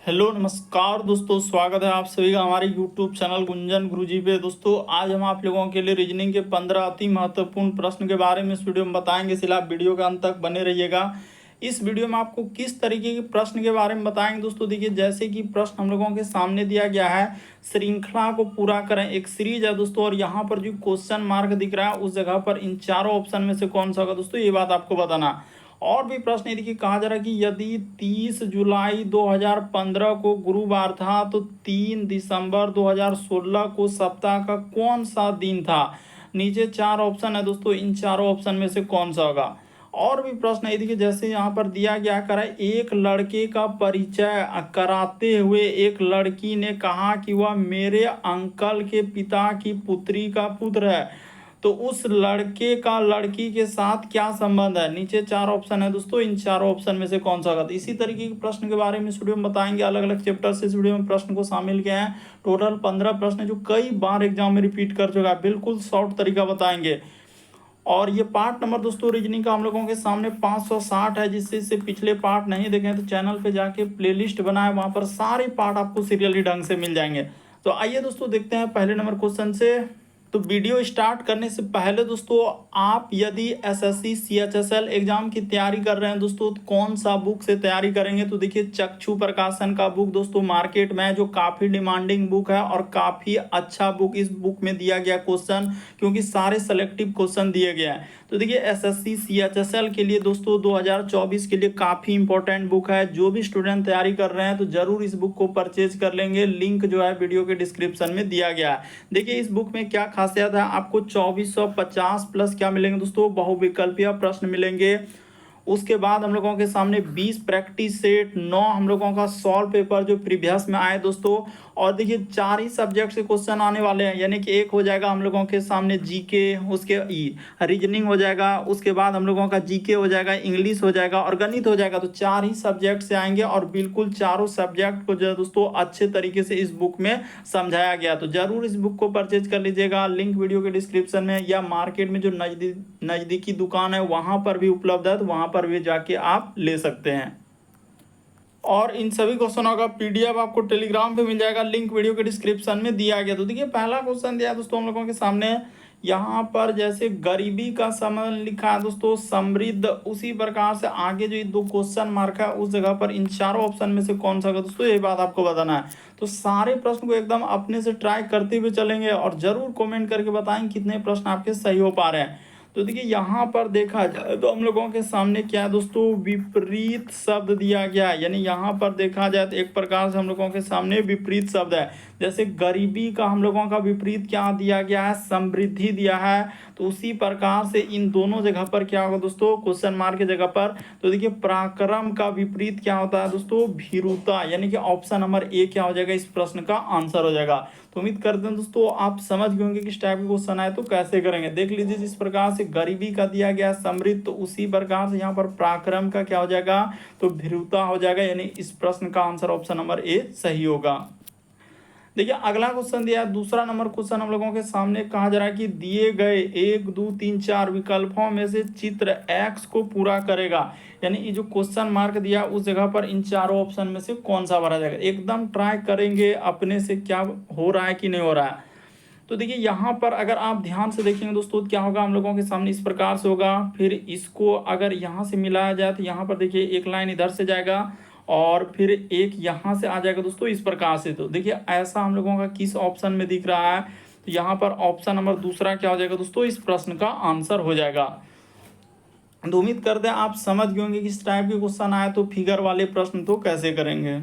Hello नमस्कार दोस्तों, स्वागत है आप सभी का हमारे यूट्यूब चैनल गुंजन गुरुजी पे। दोस्तों आज हम आप लोगों के लिए रीजनिंग के 15 अति महत्वपूर्ण प्रश्न के बारे में इस वीडियो में बताएंगे, इसलिए आप वीडियो के अंत तक बने रहिएगा। इस वीडियो में आपको किस तरीके के प्रश्न के बारे में बताएंगे दोस्तों। देखिए, जैसे कि प्रश्न हम लोगों के सामने दिया गया है, श्रृंखला को पूरा करें, एक सीरीज है दोस्तों, और यहाँ पर जो क्वेश्चन मार्क दिख रहा है उस जगह पर इन चारों ऑप्शन में से कौन सा होगा दोस्तों, ये बात आपको बताना। और भी प्रश्न देखिए, कहा जा रहा है कि यदि 30 जुलाई 2015 को गुरुवार था तो 3 दिसंबर 2016 को सप्ताह का कौन सा दिन था। नीचे चार ऑप्शन है दोस्तों, इन चारों ऑप्शन में से कौन सा होगा। और भी प्रश्न है देखिए, जैसे यहाँ पर दिया गया करा, एक लड़के का परिचय कराते हुए एक लड़की ने कहा कि वह मेरे अंकल के पिता की पुत्री का पुत्र है, तो उस लड़के का लड़की के साथ क्या संबंध है। नीचे चार ऑप्शन है दोस्तों, इन चारों ऑप्शन में से कौन सा होगा। इसी तरीके के प्रश्न के बारे में इस वीडियो में बताएंगे, अलग अलग चैप्टर से इस वीडियो में प्रश्न को शामिल किए हैं। टोटल 15 प्रश्न जो कई बार एग्जाम में रिपीट कर चुका है, बिल्कुल शॉर्ट तरीका बताएंगे। और ये पार्ट नंबर दोस्तों रीजनिंग का हम लोगों के सामने 560 है, जिससे पिछले पार्ट नहीं देखे तो चैनल पे जाके प्लेलिस्ट बनाए, वहां पर सारे पार्ट आपको सीरियली ढंग से मिल जाएंगे। तो आइए दोस्तों देखते हैं पहले नंबर क्वेश्चन से। तो वीडियो स्टार्ट करने से पहले दोस्तों, आप यदि एसएससी सीएचएसएल एग्जाम की तैयारी कर रहे हैं दोस्तों, तो कौन सा बुक से तैयारी करेंगे, तो देखिए चक्षु प्रकाशन का बुक दोस्तों मार्केट में है, जो काफ़ी डिमांडिंग बुक है और काफ़ी अच्छा बुक। इस बुक में दिया गया क्वेश्चन, क्योंकि सारे सेलेक्टिव क्वेश्चन दिए गए हैं। तो देखिए एसएससी सीएचएसएल के लिए दोस्तों 2024 के लिए काफ़ी इंपॉर्टेंट बुक है। जो भी स्टूडेंट तैयारी कर रहे हैं तो जरूर इस बुक को परचेज कर लेंगे, लिंक जो है वीडियो के डिस्क्रिप्शन में दिया गया है। देखिए इस बुक में क्या खासियत है, आपको 2450 प्लस क्या मिलेंगे दोस्तों, बहुविकल्पीय प्रश्न मिलेंगे। उसके बाद हम लोगों के सामने 20 प्रैक्टिस सेट, 9 हम लोगों का सॉल्व पेपर जो प्रीवियस में आए दोस्तों। और देखिए 4 ही सब्जेक्ट से क्वेश्चन आने वाले हैं, यानी कि एक हो जाएगा हम लोगों के सामने जीके, उसके रीजनिंग हो जाएगा, उसके बाद हम लोगों का जीके हो जाएगा, इंग्लिश हो जाएगा और गणित हो जाएगा। तो 4 ही सब्जेक्ट से आएंगे और बिल्कुल चारों सब्जेक्ट को जो है दोस्तों अच्छे तरीके से इस बुक में समझाया गया। तो जरूर इस बुक को परचेज कर लीजिएगा, लिंक वीडियो के डिस्क्रिप्शन में, या मार्केट में जो नज़दीकी दुकान है वहाँ पर भी उपलब्ध है, तो वहाँ पर भी जाके आप ले सकते हैं। और इन सभी क्वेश्चनों का पीडीएफ आपको टेलीग्राम पे मिल जाएगा, लिंक वीडियो के डिस्क्रिप्शन में दिया गया। तो देखिए पहला क्वेश्चन दिया दोस्तों हम लोगों के सामने, यहाँ पर जैसे गरीबी का संबंध लिखा है दोस्तों समृद्ध, उसी प्रकार से आगे जो 2 क्वेश्चन मार्क है उस जगह पर इन चारों ऑप्शन में से कौन सा होगा दोस्तों, ये बात आपको बताना है। तो सारे प्रश्न को एकदम अपने से ट्राई करते हुए चलेंगे और जरूर कमेंट करके बताएं कितने प्रश्न आपके सही हो पा रहे हैं। तो देखिए यहाँ पर देखा जाए तो हम लोगों के सामने क्या है दोस्तों, विपरीत शब्द दिया गया है, यानी यहाँ पर देखा जाए तो एक प्रकार से हम लोगों के सामने विपरीत शब्द है। जैसे गरीबी का हम लोगों का विपरीत क्या दिया गया है, समृद्धि दिया है। तो उसी प्रकार से इन दोनों जगह पर क्या होगा दोस्तों, क्वेश्चन मार्क की जगह पर। तो देखिए पराक्रम का विपरीत क्या होता है दोस्तों, भीरुता, यानी कि ऑप्शन नंबर ए क्या हो जाएगा, इस प्रश्न का आंसर हो जाएगा। तो उम्मीद करते हैं दोस्तों आप समझ गए होंगे किस टाइप के क्वेश्चन आए तो कैसे करेंगे। देख लीजिए, जिस प्रकार से गरीबी का दिया गया समृद्ध, तो उसी प्रकार से यहाँ पर पराक्रम का क्या हो जाएगा, तो भीरुता हो जाएगा, यानी इस प्रश्न का आंसर ऑप्शन नंबर ए सही होगा। देखिए अगला क्वेश्चन दिया है, दूसरा नंबर क्वेश्चन हम लोगों के सामने, कहा जा रहा है कि दिए गए 1 2 3 4 विकल्पों में से चित्र एक्स को पूरा करेगा, यानी ये जो क्वेश्चन मार्क दिया उस जगह पर इन चारों ऑप्शन में से कौन सा भरा जाएगा। एकदम ट्राई करेंगे अपने से क्या हो रहा है कि नहीं हो रहा है। तो देखिए यहाँ पर अगर आप ध्यान से देखेंगे दोस्तों, क्या होगा हम लोगों के सामने इस प्रकार से होगा। फिर इसको अगर यहाँ से मिलाया जाए तो यहाँ पर देखिए एक लाइन इधर से जाएगा और फिर एक यहाँ से आ जाएगा दोस्तों इस प्रकार से। तो देखिए ऐसा हम लोगों का किस ऑप्शन में दिख रहा है, तो यहाँ पर ऑप्शन नंबर दूसरा क्या हो जाएगा दोस्तों, इस प्रश्न का आंसर हो जाएगा। तो उम्मीद करते हैं आप समझ गए होंगे किस टाइप के क्वेश्चन आए तो फिगर वाले प्रश्न तो कैसे करेंगे।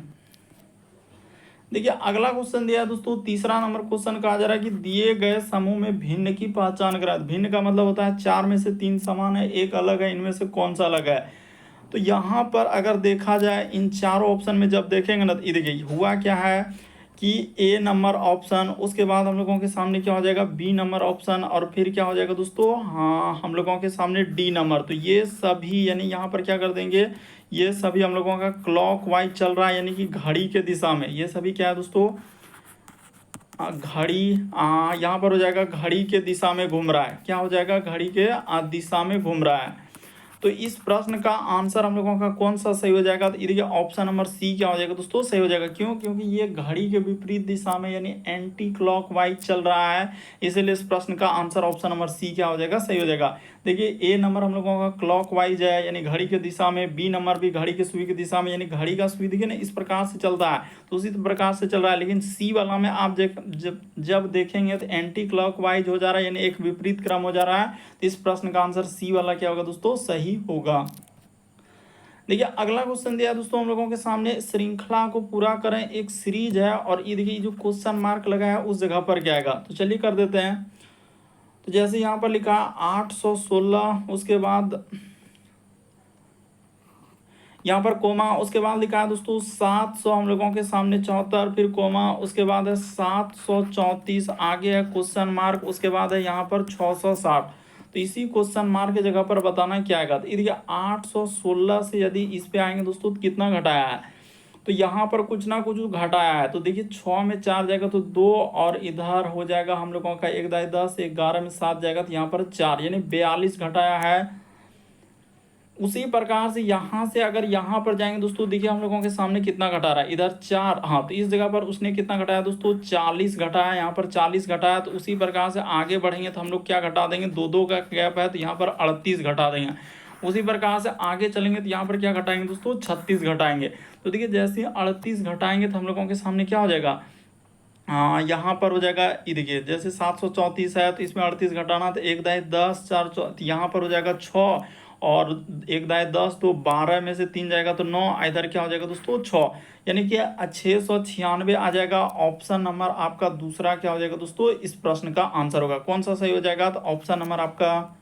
देखिए अगला क्वेश्चन दिया है दोस्तों, तीसरा नंबर क्वेश्चन कहा जा रहा है कि दिए गए समूह में भिन्न की पहचान करा। भिन्न का मतलब होता है 4 में से 3 समान है, एक अलग है, इनमें से कौन सा अलग है। तो यहाँ पर अगर देखा जाए इन चारों ऑप्शन में जब देखेंगे ना, ये देखिए हुआ क्या है कि ए नंबर ऑप्शन, उसके बाद हम लोगों के सामने क्या हो जाएगा, बी नंबर ऑप्शन, और फिर क्या हो जाएगा दोस्तों, हाँ हम लोगों के सामने डी नंबर। तो ये सभी यानी यहाँ पर क्या कर देंगे, ये सभी हम लोगों का क्लॉक वाइज चल रहा है, यानी कि घड़ी के दिशा में। ये सभी क्या है दोस्तों, घड़ी यहाँ पर हो जाएगा घड़ी के दिशा में घूम रहा है, क्या हो जाएगा, घड़ी के दिशा में घूम रहा है। तो इस प्रश्न का आंसर हम लोगों का कौन सा सही हो जाएगा? तो ये देखिए ऑप्शन नंबर सी क्या हो जाएगा दोस्तों, सही हो जाएगा। क्यों? क्योंकि ये घड़ी के विपरीत दिशा में यानी एंटी क्लॉकवाइज चल रहा है, इसीलिए इस प्रश्न का आंसर ऑप्शन नंबर सी क्या हो जाएगा, सही हो जाएगा। देखिए ए नंबर हम लोगों का क्लॉकवाइज है यानी घड़ी की दिशा में, बी नंबर भी घड़ी की सुई की दिशा में यानी घड़ी का सुई देखिए ना इस प्रकार से चलता है, तो उसी प्रकार से चल रहा है। लेकिन सी वाला में आप जब देखेंगे तो एंटी क्लॉकवाइज हो जा रहा है यानी एक विपरीत क्रम हो जा रहा है, तो इस प्रश्न का आंसर सी वाला क्या होगा दोस्तों, सही होगा। देखिए अगला क्वेश्चन दिया दोस्तों हम लोगों के सामने, श्रृंखला को पूरा करें, एक सीरीज है और ये देखिए जो क्वेश्चन मार्क लगा है उस जगह पर क्या आएगा, तो चलिए कर देते हैं। तो जैसे यहाँ पर लिखा 816, उसके बाद यहाँ पर कोमा, उसके बाद लिखा है दोस्तों 700 हम लोगों के सामने 74, फिर कोमा, उसके बाद है 734, आगे है क्वेश्चन मार्क, उसके बाद है यहाँ पर 660। तो इसी क्वेश्चन मार्क की जगह पर बताना क्या आएगा। तो देखिए 816 से यदि इस पे आएंगे दोस्तों तो कितना घटाया है, तो यहाँ पर कुछ ना कुछ घटाया है। तो देखिए 6 में 4 जाएगा तो 2, और इधर हो जाएगा हम लोगों का 1 दाई 10, 11 में 7 जाएगा तो यहाँ पर 4 यानी 42 घटाया है। उसी प्रकार से यहाँ से अगर यहाँ पर जाएंगे दोस्तों, देखिए हम लोगों के सामने कितना घटा रहा है, इधर 4, हाँ तो इस जगह पर उसने कितना घटाया दोस्तों, 40 घटाया, यहाँ पर 40 घटाया। तो उसी प्रकार से आगे बढ़ेंगे तो हम लोग क्या घटा देंगे, 2 का गैप है तो यहाँ पर 38 घटा देंगे। उसी प्रकार से आगे चलेंगे तो यहाँ पर क्या घटाएंगे दोस्तों, 36 घटाएंगे। तो देखिए जैसे 38 घटाएंगे तो हम लोगों के सामने क्या हो जाएगा, हाँ यहाँ पर हो जाएगा, ये देखिए जैसे 734 है तो इसमें 38 घटाना, तो 1 दाई 10, 4 तो यहाँ पर हो जाएगा 6, और 1 दाई 10 तो 12 में से 3 जाएगा तो 9, इधर क्या हो जाएगा दोस्तों 6, यानी कि 696 आ जाएगा। ऑप्शन नंबर आपका दूसरा क्या हो जाएगा दोस्तों, इस प्रश्न का आंसर होगा। कौन सा सही हो जाएगा, तो ऑप्शन नंबर आपका,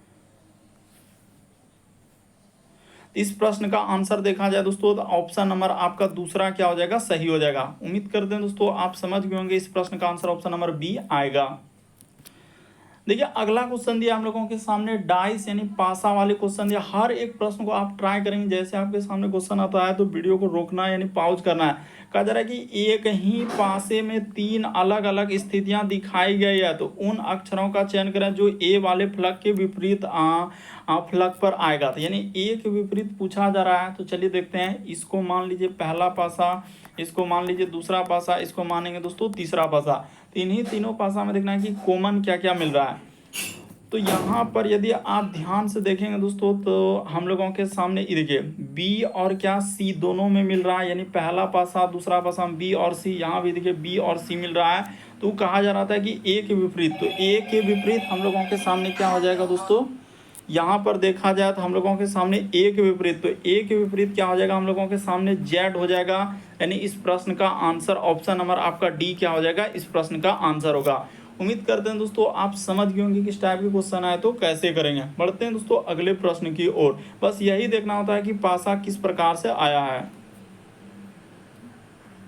इस प्रश्न का आंसर देखा जाए दोस्तों तो ऑप्शन नंबर आपका दूसरा क्या हो जाएगा, सही हो जाएगा। उम्मीद करते हैं दोस्तों आप समझ गए होंगे, इस प्रश्न का आंसर ऑप्शन नंबर बी आएगा। देखिए अगला क्वेश्चन दिया हम लोगों के सामने, डाइस यानी पासा वाले क्वेश्चन दिया। हर एक प्रश्न को आप ट्राई करेंगे, जैसे आपके सामने क्वेश्चन आता है तो वीडियो को रोकना है यानी पॉज करना है। कहा जा रहा है कि एक ही पासे में 3 अलग अलग स्थितियां दिखाई गई है, तो उन अक्षरों का चयन करें जो ए वाले फलक के विपरीत फलक पर आएगा। तो यानी ए के विपरीत पूछा जा रहा है, तो चलिए देखते हैं। इसको मान लीजिए पहला पासा, इसको मान लीजिए दूसरा पासा, इसको मानेंगे दोस्तों तीसरा पासा। तो इन्हीं तीनों पासा में देखना है कि कॉमन क्या क्या मिल रहा है। तो यहाँ पर यदि आप ध्यान से देखेंगे दोस्तों तो हम लोगों के सामने ये देखिए बी और क्या सी दोनों में मिल रहा है, यानी पहला पासा दूसरा पासा बी और सी, यहाँ भी देखिए बी और सी मिल रहा है। तो कहा जा रहा था कि ए के विपरीत, तो ए के विपरीत हम लोगों के सामने क्या हो जाएगा दोस्तों, यहाँ पर देखा जाए तो हम लोगों के सामने ए के विपरीत, तो ए के विपरीत क्या हो जाएगा हम लोगों के सामने, जेड हो जाएगा। यानी इस प्रश्न का आंसर ऑप्शन नंबर आपका डी क्या हो जाएगा, इस प्रश्न का आंसर होगा। उम्मीद करते हैं दोस्तों आप समझ गए होंगे किस टाइप के क्वेश्चन आए तो कैसे करेंगे। बढ़ते हैं दोस्तों अगले प्रश्न की ओर। बस यही देखना होता है कि पासा किस प्रकार से आया है।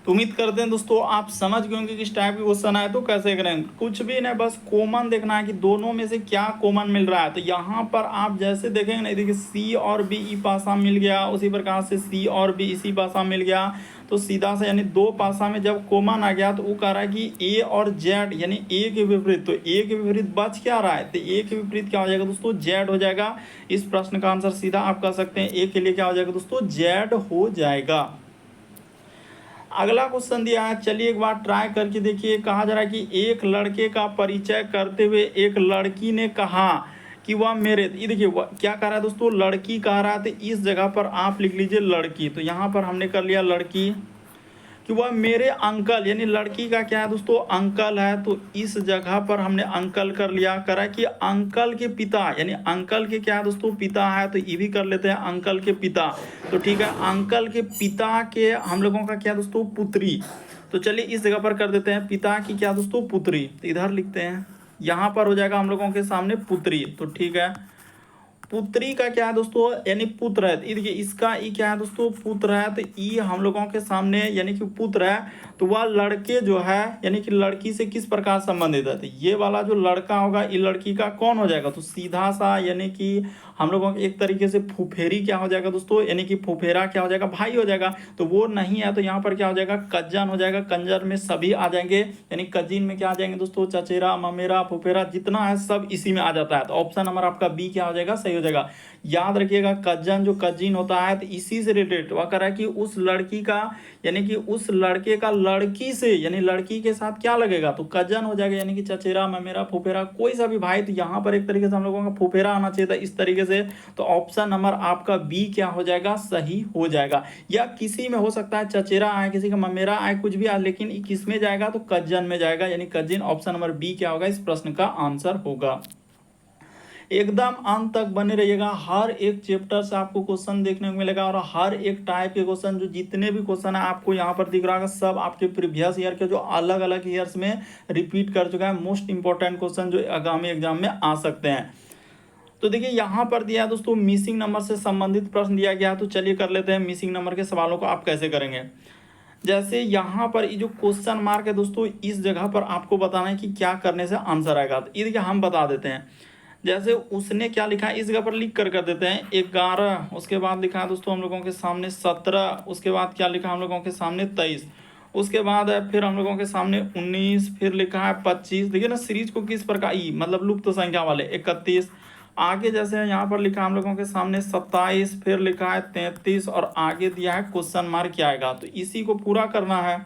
तो उम्मीद करते हैं दोस्तों आप समझ गए होंगे किस टाइप के क्वेश्चन आए तो कैसे करेंगे। कुछ भी नहीं, बस कॉमन देखना है कि दोनों में से क्या कॉमन मिल रहा है। तो यहाँ पर आप जैसे देखेंगे ना, देखिए सी और बी ई पासा मिल गया, उसी प्रकार से सी और बी इसी पासा मिल गया। तो सीधा से यानी 2 पासा में जब कॉमन आ गया तो वो कह रहा है कि ए और जेड यानी ए के विपरीत, तो ए के विपरीत बच क्या रहा है, तो ए के विपरीत क्या हो जाएगा दोस्तों, जेड हो जाएगा। इस प्रश्न का आंसर सीधा आप कह सकते हैं ए के लिए क्या हो जाएगा दोस्तों, जेड हो जाएगा। अगला क्वेश्चन दिया है, चलिए एक बार ट्राई करके देखिए। कहा जा रहा है कि एक लड़के का परिचय करते हुए एक लड़की ने कहा कि वह मेरे, ये देखिए क्या कह रहा है दोस्तों, लड़की कह रहा है, तो इस जगह पर आप लिख लीजिए लड़की। तो यहाँ पर हमने कर लिया लड़की कि वह मेरे अंकल, यानी लड़की का क्या है दोस्तों, अंकल है। तो इस जगह पर हमने अंकल कर लिया। करा कि अंकल के पिता, यानी अंकल के क्या है दोस्तों, पिता है। तो ये भी कर लेते हैं अंकल के पिता। तो ठीक है, अंकल के पिता के हम लोगों का क्या दोस्तों, पुत्री। तो चलिए इस जगह पर कर देते हैं पिता की क्या दोस्तों, पुत्री। तो इधर लिखते हैं, यहाँ पर हो जाएगा हम लोगों के सामने पुत्री। तो ठीक है, पुत्री का क्या है दोस्तों, यानी पुत्र है। देखिए इसका ई क्या है दोस्तों, पुत्र है। तो ई हम लोगों के सामने यानी कि पुत्र है, तो वह लड़के जो है यानी कि लड़की से किस प्रकार संबंधित है। तो ये वाला जो लड़का होगा ये लड़की का कौन हो जाएगा, तो सीधा सा यानी कि हम लोगों के एक तरीके से फुफेरी क्या हो जाएगा दोस्तों, यानी कि फुफेरा क्या हो जाएगा, भाई हो जाएगा। तो वो नहीं है तो यहाँ पर क्या हो जाएगा, कज्जन हो जाएगा। कंजर में सभी आ जाएंगे, यानी कजिन में क्या आ जाएंगे दोस्तों, चचेरा, ममेरा, फुफेरा जितना है सब इसी में आ जाता है। तो ऑप्शन नंबर आपका बी क्या हो जाएगा, सही हो जाएगा। याद रखिएगा कजन जो कजिन होता है तो इसी से रिलेटेड वह कर रहा है कि उस लड़की का यानी कि उस लड़के का लड़की से यानी लड़की के साथ क्या लगेगा तो कजन हो जाएगा, यानी कि चचेरा ममेरा फुफेरा कोई सा भी भाई। तो यहाँ पर एक तरीके से हम लोगों का फुफेरा आना चाहिए था इस तरीके से। तो ऑप्शन नंबर आपका बी क्या हो जाएगा सही हो जाएगा। या किसी में हो सकता है चचेरा आए, किसी का ममेरा आए, कुछ भी आए, लेकिन किस में जाएगा तो कजन में जाएगा, यानी कजिन। ऑप्शन नंबर बी क्या होगा इस प्रश्न का आंसर होगा। एकदम अंत तक बने रहिएगा, हर एक चैप्टर से आपको क्वेश्चन देखने को मिलेगा और हर एक टाइप के क्वेश्चन जो जितने भी क्वेश्चन है आपको यहाँ पर दिख रहा होगा सब आपके प्रीवियस ईयर के जो अलग अलग ईयर्स में रिपीट कर चुका है। मोस्ट इंपॉर्टेंट क्वेश्चन जो आगामी एग्जाम में आ सकते हैं। तो देखिए यहाँ पर दिया है दोस्तों मिसिंग नंबर से संबंधित प्रश्न दिया गया है। तो चलिए कर लेते हैं मिसिंग नंबर के सवालों को आप कैसे करेंगे। जैसे यहाँ पर ये जो क्वेश्चन मार्क है दोस्तों इस जगह पर आपको बताना है कि क्या करने से आंसर आएगा। तो ये देखिए हम बता देते हैं। जैसे उसने क्या लिखा है इस जगह पर लिख कर देते हैं 11, उसके बाद लिखा है दोस्तों हम लोगों के सामने 17, उसके बाद क्या लिखा हम लोगों के सामने 23, उसके बाद फिर हम लोगों के सामने 19, फिर लिखा है 25। देखिए ना सीरीज को किस प्रकार ई मतलब लुप्त संख्या वाले 31। आगे जैसे यहाँ पर लिखा हम लोगों के सामने 27, फिर लिखा है 33 और आगे दिया है क्वेश्चन मार्क क्या आएगा। तो इसी को पूरा करना है।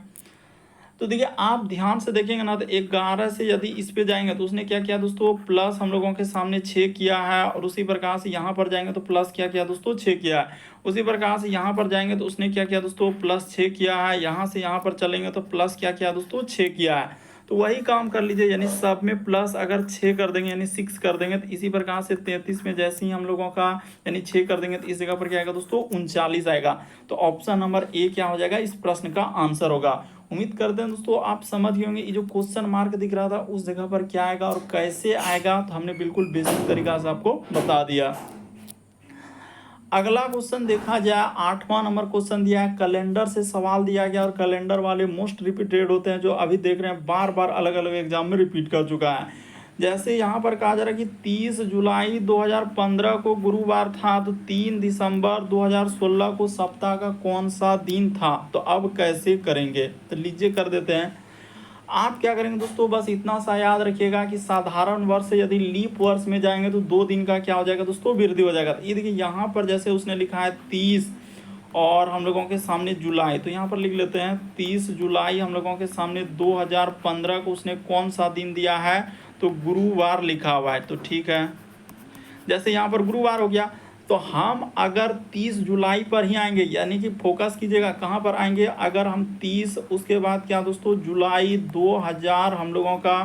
तो देखिए आप ध्यान से देखेंगे ना तो 11 से यदि इस पे जाएंगे तो उसने क्या किया दोस्तों प्लस हम लोगों के सामने 6 किया है, और उसी प्रकार से यहाँ पर जाएंगे तो प्लस क्या किया दोस्तों 6 किया है। उसी प्रकार से यहाँ पर जाएंगे तो उसने क्या किया दोस्तों प्लस 6 किया है। यहाँ से यहाँ पर चलेंगे तो प्लस क्या किया दोस्तों 6 किया है। तो वही काम कर लीजिए, यानी सब में प्लस अगर 6 कर देंगे यानी 6 कर देंगे। तो इसी प्रकार से 33 में जैसे ही हम लोगों का यानी 6 कर देंगे तो इस जगह पर क्या आएगा दोस्तों 39 आएगा। तो ऑप्शन नंबर ए क्या हो जाएगा इस प्रश्न का आंसर होगा। उम्मीद करते हैं दोस्तों आप समझ गए होंगे ये जो क्वेश्चन मार्क दिख रहा था उस जगह पर क्या आएगा और कैसे आएगा। तो हमने बिल्कुल बेसिक तरीका से आपको बता दिया। अगला क्वेश्चन देखा जाए 8वां नंबर क्वेश्चन दिया है, कैलेंडर से सवाल दिया गया और कैलेंडर वाले मोस्ट रिपीटेड होते हैं जो अभी देख रहे हैं बार बार अलग अलग एग्जाम में रिपीट कर चुका है। जैसे यहाँ पर कहा जा रहा है कि 30 जुलाई 2015 को गुरुवार था, तो 3 दिसंबर 2016 को सप्ताह का कौन सा दिन था। तो अब कैसे करेंगे तो लीजिए कर देते हैं। आप क्या करेंगे दोस्तों बस इतना सा याद रखिएगा कि साधारण वर्ष से यदि लीप वर्ष में जाएंगे तो 2 दिन का क्या हो जाएगा दोस्तों वृद्धि हो जाएगा। ये देखिए यहाँ पर जैसे उसने लिखा है 30 और हम लोगों के सामने जुलाई, तो यहाँ पर लिख लेते हैं 30 जुलाई हम लोगों के सामने 2015 को उसने कौन सा दिन दिया है तो गुरुवार लिखा हुआ है। तो ठीक है जैसे यहाँ पर गुरुवार हो गया तो हम अगर 30 जुलाई पर ही आएंगे, यानी कि फोकस कीजिएगा कहाँ पर आएंगे, अगर हम 30 उसके बाद क्या दोस्तों जुलाई 2000 हम लोगों का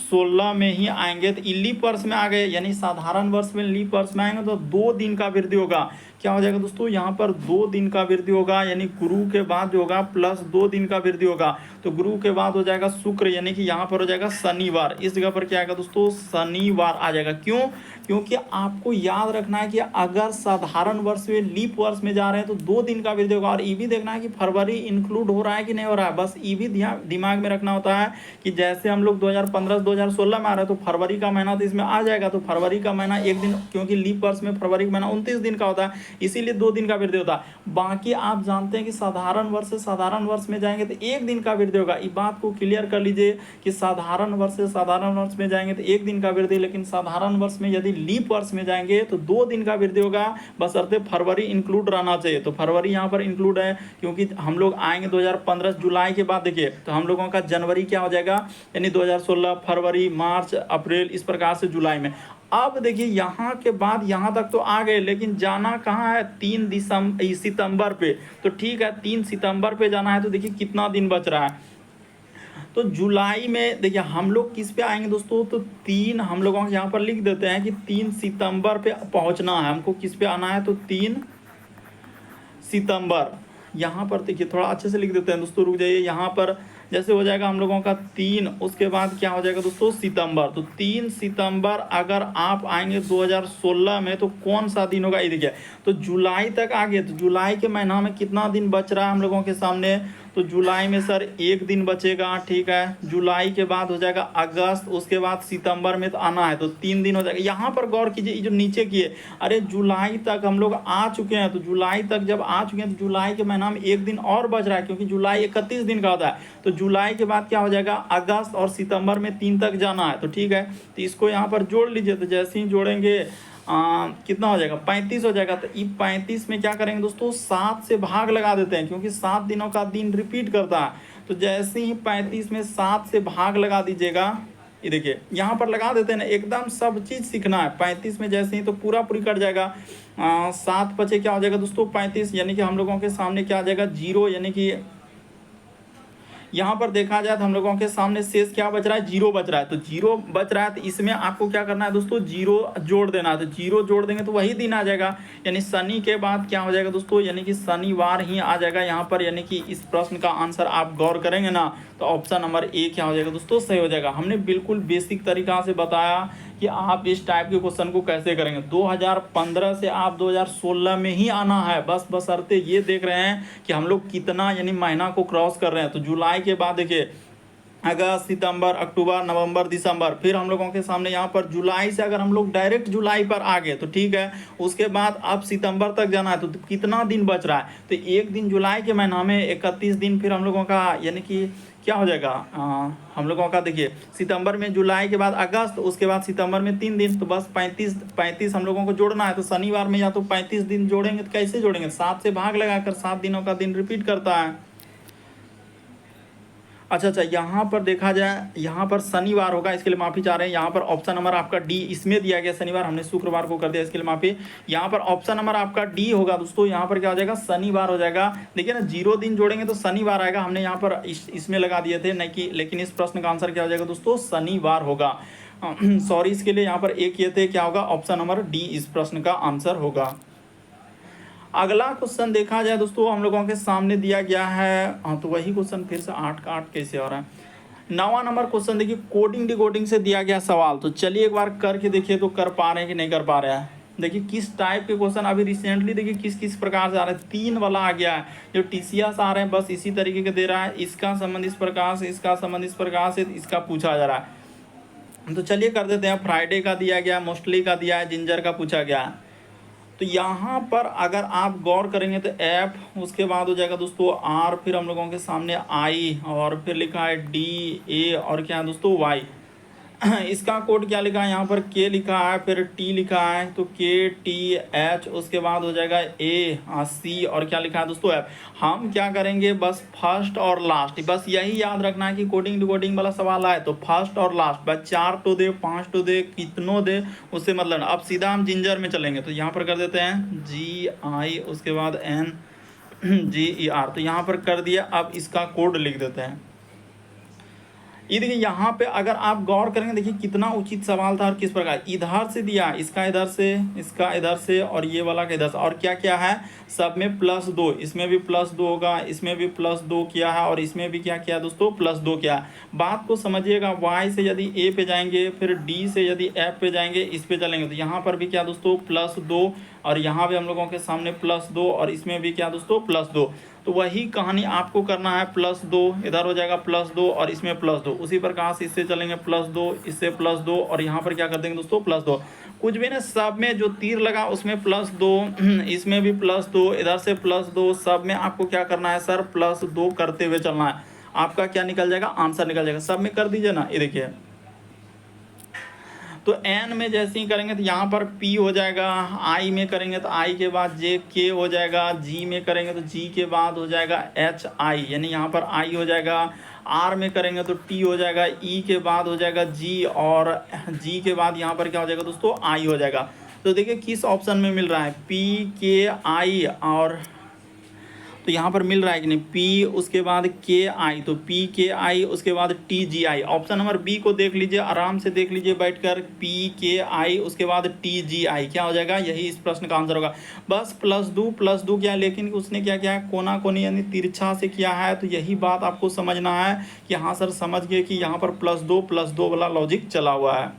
16 में ही आएंगे तो लीप वर्ष में आ गए, यानी साधारण वर्ष में लीप वर्ष में आएंगे तो 2 दिन का वृद्धि होगा। क्या हो जाएगा दोस्तों यहाँ पर 2 दिन का वृद्धि होगा, यानी गुरु के बाद जो होगा प्लस 2 दिन का वृद्धि होगा। तो गुरु के बाद हो जाएगा शुक्र, यानी कि यहाँ पर हो जाएगा शनिवार। इस जगह पर क्या आएगा दोस्तों शनिवार आ जाएगा। क्यों? क्योंकि आपको याद रखना है कि अगर साधारण वर्ष में लीप वर्ष में जा रहे हैं तो 2 दिन का वृद्धि होगा। और ये भी देखना है कि फरवरी इंक्लूड हो रहा है कि नहीं हो रहा है। बस ये भी दिमाग में रखना होता है कि जैसे हम लोग 2015-2016 में आ रहे हैं तो फरवरी का महीना तो इसमें आ जाएगा। तो फरवरी का महीना 1 दिन, क्योंकि लीप वर्ष में फरवरी का महीना 29 दिन का होता है, इसीलिए 2 दिन का वृद्धि होता है। बाकी आप जानते हैं कि साधारण वर्ष से साधारण वर्ष में जाएंगे तो 1 दिन का वृद्धि होगा। इस बात को क्लियर कर लीजिए कि साधारण वर्ष से साधारण वर्ष में जाएंगे तो 1 दिन का वृद्धि, लेकिन साधारण वर्ष में यदि लीप वर्ष में जाएंगे तो 2 दिन का वृद्धि होगा, बशर्ते फरवरी इंक्लूड रहना चाहिए। तो फरवरी यहाँ पर इंक्लूड है क्योंकि हम लोग आएंगे 2015 जुलाई के बाद। देखिए तो हम लोगों का जनवरी क्या हो जाएगा, यानी 2016 फरवरी मार्च अप्रैल इस प्रकार से जुलाई में। अब देखिए यहाँ के बाद यहाँ तक तो आ गए, लेकिन जाना कहाँ है 3 सितंबर पे। तो ठीक है 3 सितंबर पे जाना है। तो देखिए कितना दिन बच रहा है। तो जुलाई में देखिए हम लोग किस पे आएंगे दोस्तों, तो 3 हम लोगों के यहाँ पर लिख देते हैं कि 3 सितंबर पे पहुँचना है हमको। किस पे आना है तो 3 सितंबर। यहाँ पर देखिए थोड़ा अच्छे से लिख देते हैं दोस्तों, रुक जाइए। यहाँ पर जैसे हो जाएगा हम लोगों का 3, उसके बाद क्या हो जाएगा दोस्तों सितंबर। तो 3 सितंबर अगर आप आएंगे 2016 में तो कौन सा दिन होगा, ये देखिए तो जुलाई तक आ गए। तो जुलाई के महीना में कितना दिन बच रहा है हम लोगों के सामने, तो जुलाई में सर 1 दिन बचेगा। ठीक है जुलाई के बाद हो जाएगा अगस्त, उसके बाद सितंबर में तो आना है तो 3 दिन हो जाएगा। यहाँ पर गौर कीजिए जो नीचे किए, अरे जुलाई तक हम लोग आ चुके हैं। तो जुलाई तक जब आ चुके हैं तो जुलाई के महीना में 1 दिन और बच रहा है, क्योंकि जुलाई 31 दिन का होता है। तो जुलाई के बाद क्या हो जाएगा अगस्त, और सितंबर में 3 तक जाना है। तो ठीक है तो इसको यहाँ पर जोड़ लीजिए। तो जैसे ही जोड़ेंगे कितना हो जाएगा 35 हो जाएगा। तो ये 35 में क्या करेंगे दोस्तों 7 से भाग लगा देते हैं, क्योंकि 7 दिनों का दिन रिपीट करता है। तो जैसे ही 35 में 7 से भाग लगा दीजिएगा, ये देखिए यहाँ पर लगा देते हैं ना, एकदम सब चीज़ सीखना है। 35 में जैसे ही तो पूरा पूरी कट जाएगा। 7 पचे क्या हो जाएगा दोस्तों 35, यानी कि हम लोगों के सामने क्या आ जाएगा 0, यानी कि यहाँ पर देखा जाए तो हम लोगों के सामने शेष क्या बच रहा है 0 बच रहा है। तो 0 बच रहा है तो इसमें आपको क्या करना है दोस्तों 0 जोड़ देना है। तो 0 जोड़ देंगे तो वही दिन आ जाएगा, यानी शनि के बाद क्या हो जाएगा दोस्तों, यानी कि शनिवार ही आ जाएगा यहाँ पर। यानी कि इस प्रश्न का आंसर आप गौर करेंगे ना तो ऑप्शन नंबर ए क्या हो जाएगा दोस्तों सही हो जाएगा। हमने बिल्कुल बेसिक तरीका से बताया कि आप इस टाइप के क्वेश्चन को कैसे करेंगे। 2015 से आप 2016 में ही आना है, बस बशर्ते ये देख रहे हैं कि हम लोग कितना यानी महीना को क्रॉस कर रहे हैं। तो जुलाई के बाद देखिए अगस्त, सितंबर, अक्टूबर, नवंबर, दिसंबर, फिर हम लोगों के सामने यहाँ पर जुलाई से अगर हम लोग डायरेक्ट जुलाई पर आ गए तो ठीक है, उसके बाद अब सितंबर तक जाना है। तो कितना दिन बच रहा है, तो एक दिन जुलाई के महीना में, 31 दिन फिर हम लोगों का यानी कि क्या हो जाएगा हम लोगों का देखिए सितंबर में, जुलाई के बाद अगस्त, उसके बाद सितंबर में 3 दिन, तो बस 35 हम लोगों को जोड़ना है। तो शनिवार में या तो 35 दिन जोड़ेंगे, तो कैसे जोड़ेंगे 7 से भाग लगाकर, 7 दिनों का दिन रिपीट करता है। अच्छा, यहाँ पर देखा जाए, यहाँ पर शनिवार होगा, इसके लिए माफ़ी चाह रहे हैं। यहाँ पर ऑप्शन नंबर आपका डी इसमें दिया गया शनिवार, हमने शुक्रवार को कर दिया, इसके लिए माफ़ी। यहाँ पर ऑप्शन नंबर आपका डी होगा दोस्तों, यहाँ पर क्या हो जाएगा शनिवार हो जाएगा। देखिए ना 0 दिन जोड़ेंगे तो शनिवार आएगा, हमने यहाँ पर इसमें लगा दिए थे नहीं कि, लेकिन इस प्रश्न का आंसर क्या हो जाएगा दोस्तों शनिवार होगा। सॉरी, इसके लिए यहाँ पर एक ये थे, क्या होगा ऑप्शन नंबर डी इस प्रश्न का आंसर होगा। अगला क्वेश्चन देखा जाए दोस्तों हम लोगों के सामने दिया गया है, तो वही क्वेश्चन फिर से 8 का 8 कैसे हो रहा है। 9वां नंबर क्वेश्चन देखिए, कोडिंग डिकोडिंग से दिया गया सवाल। तो चलिए एक बार करके देखिए तो कर पा रहे हैं कि नहीं कर पा रहे हैं। देखिए किस टाइप के क्वेश्चन अभी रिसेंटली देखिए किस किस प्रकार से आ रहे हैं। 3 वाला आ गया है, जो टीसीएस आ रहे हैं बस इसी तरीके के दे रहा है, इसका संबंध इस प्रकार से, इसका संबंध इस प्रकार से, इसका पूछा जा रहा है। तो चलिए कर देते हैं। फ्राइडे का दिया गया, मोस्टली का दिया है, जिंजर का पूछा गया है। तो यहाँ पर अगर आप गौर करेंगे तो एफ, उसके बाद हो जाएगा दोस्तों आर, फिर हम लोगों के सामने आई, और फिर लिखा है डी, ए, और क्या है दोस्तों वाई। इसका कोड क्या लिखा है यहाँ पर के लिखा है, फिर टी लिखा है, तो के टी एच, उसके बाद हो जाएगा ए सी, और क्या लिखा है दोस्तों एफ। हम क्या करेंगे बस फर्स्ट और लास्ट, बस यही याद रखना है कि कोडिंग डिकोडिंग वाला सवाल आए तो फर्स्ट और लास्ट, बस 4 तो दे 5 तो दे कितनों दे उससे मतलब। अब सीधा हम जिंजर में चलेंगे, तो यहाँ पर कर देते हैं जी आई, उसके बाद एन जी ई आर, तो यहाँ पर कर दिया। अब इसका कोड लिख देते हैं। ये देखिए यहाँ पे अगर आप गौर करेंगे, देखिए कितना उचित सवाल था और किस प्रकार इधर से दिया, इसका इधर से, इसका इधर से, और ये वाला का इधर से, और क्या क्या है सब में +2, इसमें भी +2 होगा, इसमें भी +2 किया है, और इसमें भी क्या किया दोस्तों +2 किया है। बात को समझिएगा, वाई से यदि ए पे जाएंगे, फिर डी से यदि एफ पे जाएंगे, इस पे चलेंगे, तो यहाँ पर भी क्या दोस्तों +2, और यहाँ भी हम लोगों के सामने +2, और इसमें भी क्या दोस्तों +2। तो वही कहानी आपको करना है, +2 इधर हो जाएगा +2, और इसमें +2, उसी प्रकार से इससे चलेंगे +2, इससे +2, और यहाँ पर क्या कर देंगे दोस्तों +2। कुछ भी ना, सब में जो तीर लगा उसमें +2, इसमें भी +2, इधर से +2, सब में आपको क्या करना है सर +2 करते हुए चलना है। आपका क्या निकल जाएगा आंसर निकल जाएगा। सब में कर दीजिए ना, ये देखिए। तो एन में जैसे ही करेंगे तो यहाँ पर पी हो जाएगा, आई में करेंगे तो आई के बाद जे के हो जाएगा, जी में करेंगे तो जी के बाद हो जाएगा एच आई, यानी यहाँ पर आई हो जाएगा। आर में करेंगे तो टी हो जाएगा, ई के बाद हो जाएगा जी, और जी के बाद यहाँ पर क्या हो जाएगा दोस्तों आई हो जाएगा। तो देखिए किस ऑप्शन में मिल रहा है पी के आई, और तो यहाँ पर मिल रहा है कि नहीं पी, उसके बाद के आई, तो पी के आई, उसके बाद टी जी आई। ऑप्शन नंबर बी को देख लीजिए, आराम से देख लीजिए बैठकर, पी के आई, उसके बाद टी जी आई, क्या हो जाएगा यही इस प्रश्न का आंसर होगा। बस +2 किया, लेकिन उसने क्या किया है कोना कोनी यानी तिरछा से किया है। तो यही बात आपको समझना है कि हाँ सर समझ गए कि यहाँ पर +2 वाला लॉजिक चला हुआ है।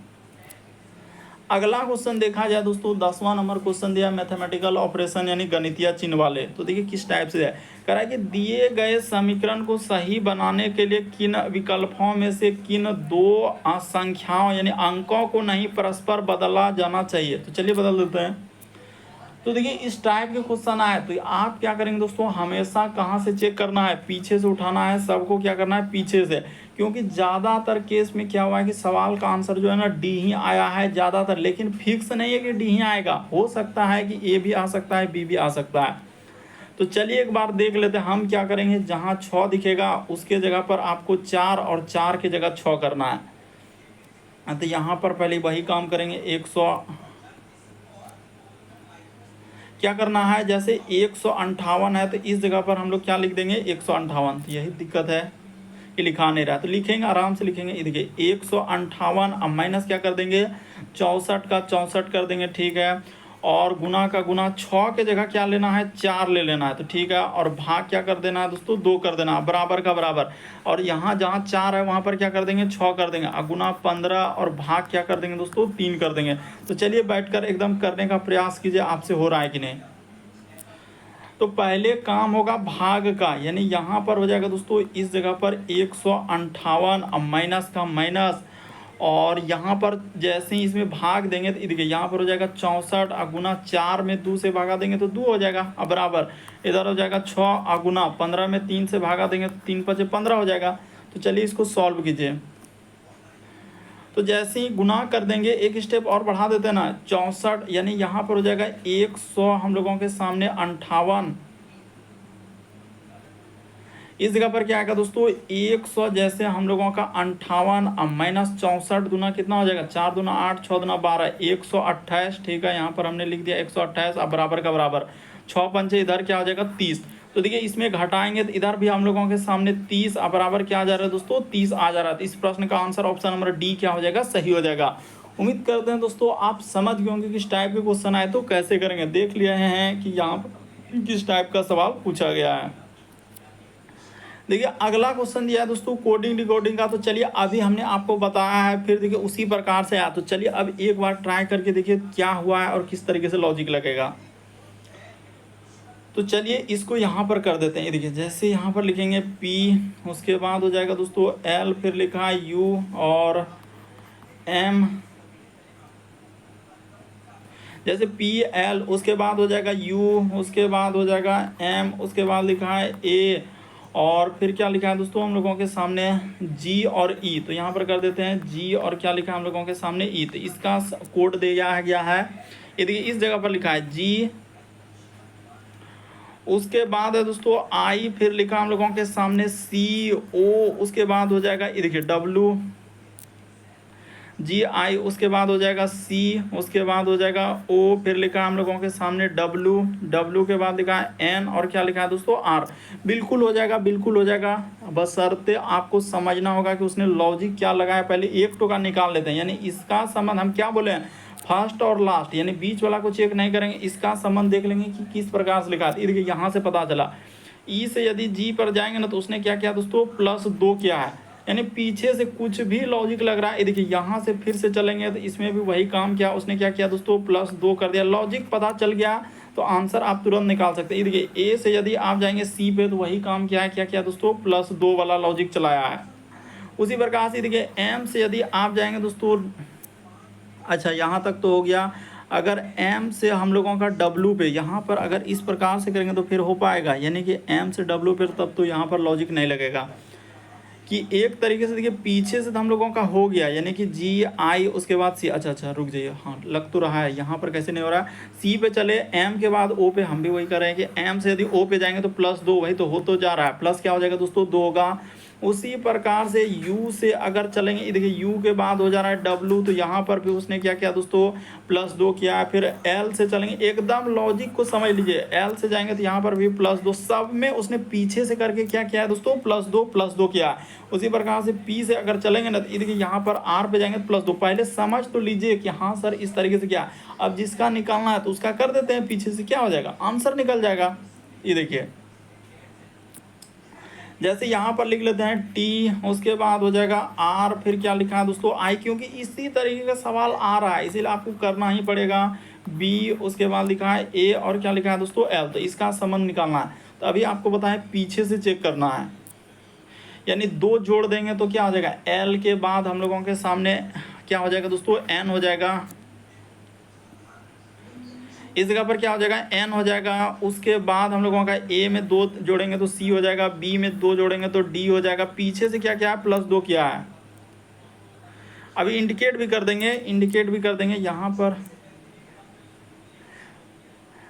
अगला क्वेश्चन देखा जाए दोस्तों, 10वां नंबर क्वेश्चन दिया मैथमेटिकल ऑपरेशन यानी गणितीय चिन्ह वाले। तो देखिए किस टाइप से है, कह रहा है कि दिए गए समीकरण को सही बनाने के लिए किन विकल्पों में से किन 2 संख्याओं यानी अंकों को नहीं परस्पर बदला जाना चाहिए। तो चलिए बदल देते हैं। तो देखिए इस टाइप के क्वेश्चन आए तो आप क्या करेंगे दोस्तों, हमेशा कहाँ से चेक करना है, पीछे से उठाना है, सबको क्या करना है पीछे से, क्योंकि ज़्यादातर केस में क्या हुआ है कि सवाल का आंसर जो है ना डी ही आया है ज़्यादातर, लेकिन फिक्स नहीं है कि डी ही आएगा, हो सकता है कि ए भी आ सकता है, बी भी आ सकता है। तो चलिए एक बार देख लेते हैं हम क्या करेंगे, जहाँ 6 दिखेगा उसके जगह पर आपको 4 और 4 की जगह 6 करना है। तो यहाँ पर पहले वही काम करेंगे, 100 क्या करना है, जैसे 158 है तो इस जगह पर हम लोग क्या लिख देंगे 158। तो यही दिक्कत है कि लिखा नहीं रहा, तो लिखेंगे आराम से लिखेंगे। देखिए 158, अब माइनस क्या कर देंगे 64 का 64 कर देंगे, ठीक है, और गुना का गुना, 6 के जगह क्या लेना है 4 ले लेना है, तो ठीक है, और भाग क्या कर देना है दोस्तों 2 कर देना है, बराबर का बराबर, और यहाँ जहाँ 4 है वहाँ पर क्या कर देंगे 6 कर देंगे, और गुना 15 और भाग क्या कर देंगे दोस्तों 3 कर देंगे। तो चलिए बैठकर एकदम करने का प्रयास कीजिए, आपसे हो रहा है कि नहीं। तो पहले काम होगा भाग का, यानी यहाँ पर हो जाएगा दोस्तों इस जगह पर 158, अब माइनस का माइनस, और यहाँ पर जैसे ही इसमें भाग देंगे तो देखिए यहाँ पर हो जाएगा 64, गुना 4 में 2 से भागा देंगे तो 2 हो जाएगा, अब बराबर इधर हो जाएगा 6, गुना 15 में 3 से भागा देंगे तो 3 5 15 हो जाएगा। तो चलिए इसको सॉल्व कीजिए। तो जैसे ही गुना कर देंगे, एक स्टेप और बढ़ा देते हैं ना, 64 यानी यहाँ पर हो जाएगा 100 हम लोगों के सामने 58, इस जगह पर क्या आएगा दोस्तों 100 जैसे हम लोगों का 58, अब माइनस 64 दुना कितना हो जाएगा 4 दुना 8, 6 दुना 12, 128, ठीक है, यहाँ पर हमने लिख दिया 128, अब बराबर का बराबर, 6 पंचे इधर क्या हो जाएगा 30। तो देखिए इसमें घटाएंगे तो इधर भी हम लोगों के सामने 30, अब बराबर क्या आ जा रहा है दोस्तों 30 आ जा रहा है। तो इस प्रश्न का आंसर ऑप्शन नंबर डी क्या हो जाएगा, सही हो जाएगा। उम्मीद करते हैं दोस्तों आप समझ गए होंगे किस टाइप के क्वेश्चन आए तो कैसे करेंगे, देख लिए हैं कि यहाँ पर किस टाइप का सवाल पूछा गया है। देखिए अगला क्वेश्चन दिया है दोस्तों कोडिंग डिकोडिंग का, तो चलिए अभी हमने आपको बताया है, फिर देखिए उसी प्रकार से आया, तो चलिए अब एक बार ट्राई करके देखिए क्या हुआ है और किस तरीके से लॉजिक लगेगा। तो चलिए इसको यहाँ पर कर देते हैं। देखिए जैसे यहाँ पर लिखेंगे P, उसके बाद हो जाएगा दोस्तों L, फिर लिखा है U और M, जैसे P L, उसके बाद हो जाएगा U, उसके बाद हो जाएगा M, उसके बाद लिखा है A, और फिर क्या लिखा है दोस्तों हम लोगों के सामने G और E। तो यहाँ पर कर देते हैं G और क्या लिखा है हम लोगों के सामने E। तो इसका कोड दिया गया है, ये देखिए इस जगह पर लिखा है G, उसके बाद है दोस्तों I, फिर लिखा हम लोगों के सामने C O, उसके बाद हो जाएगा ये देखिए W G I, उसके बाद हो जाएगा C, उसके बाद हो जाएगा O, फिर लिखा हम लोगों के सामने W, W के बाद लिखा है N, और क्या लिखा है दोस्तों R। बिल्कुल हो जाएगा, बिल्कुल हो जाएगा, बशर्ते आपको समझना होगा कि उसने लॉजिक क्या लगाया। पहले एक टोका निकाल लेते हैं, यानी इसका संबंध हम क्या बोले फर्स्ट और लास्ट, यानी बीच वाला को चेक नहीं करेंगे, इसका संबंध देख लेंगे कि किस प्रकार से लिखा है। देखिए यहाँ से पता चला ई से यदि जी पर जाएंगे ना तो उसने क्या किया दोस्तों +2 किया है, यानी पीछे से कुछ भी लॉजिक लग रहा है। देखिए यहाँ से फिर से चलेंगे तो इसमें भी वही काम किया, उसने क्या किया दोस्तों +2 कर दिया, लॉजिक पता चल गया तो आंसर आप तुरंत निकाल सकते हैं। देखिए ए से यदि आप जाएंगे सी पे तो वही काम किया है, क्या किया दोस्तों +2 वाला लॉजिक चलाया है। उसी प्रकार से देखिए एम से यदि आप जाएंगे दोस्तों, अच्छा यहाँ तक तो हो गया। अगर M से हम लोगों का W पे यहाँ पर अगर इस प्रकार से करेंगे तो फिर हो पाएगा, यानी कि M से W पे तब तो यहाँ पर लॉजिक नहीं लगेगा कि एक तरीके से देखिए पीछे से तो हम लोगों का हो गया, यानी कि G I, उसके बाद C। अच्छा रुक जाइए, हाँ लग तो रहा है यहाँ पर कैसे नहीं हो रहा है। C पे चले, M के बाद O पे, हम भी वही कर रहे हैं कि M से यदि O पे जाएंगे तो +2, वही तो हो तो जा रहा है, प्लस क्या हो जाएगा दोस्तों 2 होगा। उसी प्रकार से U से अगर चलेंगे, देखिए U के बाद हो जा रहा है W, तो यहाँ पर भी उसने क्या किया दोस्तों +2 किया है। फिर L से चलेंगे, एकदम लॉजिक को समझ लीजिए, L से जाएंगे तो यहाँ पर भी +2, सब में उसने पीछे से करके क्या किया है दोस्तों +2 किया है। उसी प्रकार से P से अगर चलेंगे ना तो देखिए यहाँ पर R पे जाएंगे तो +2, पहले समझ तो लीजिए कि हाँ सर इस तरीके से क्या। अब जिसका निकालना है तो उसका कर देते हैं, पीछे से क्या हो जाएगा आंसर निकल जाएगा। ये देखिए जैसे यहाँ पर लिख लेते हैं T, उसके बाद हो जाएगा R, फिर क्या लिखा है दोस्तों I, क्योंकि इसी तरीके का सवाल आ रहा है इसीलिए आपको करना ही पड़ेगा। B, उसके बाद लिखा है A, और क्या लिखा है दोस्तों L, तो इसका संबंध निकालना है। तो अभी आपको बताएं पीछे से चेक करना है, यानी 2 जोड़ देंगे तो क्या हो जाएगा L के बाद हम लोगों के सामने क्या हो जाएगा दोस्तों N हो जाएगा, इस जगह पर क्या हो जाएगा, n हो जाएगा। उसके बाद हम लोगों का a में 2 जोड़ेंगे तो c हो जाएगा, b में 2 जोड़ेंगे तो d हो जाएगा। पीछे से क्या क्या है, +2 किया है। अभी इंडिकेट भी कर देंगे यहाँ पर।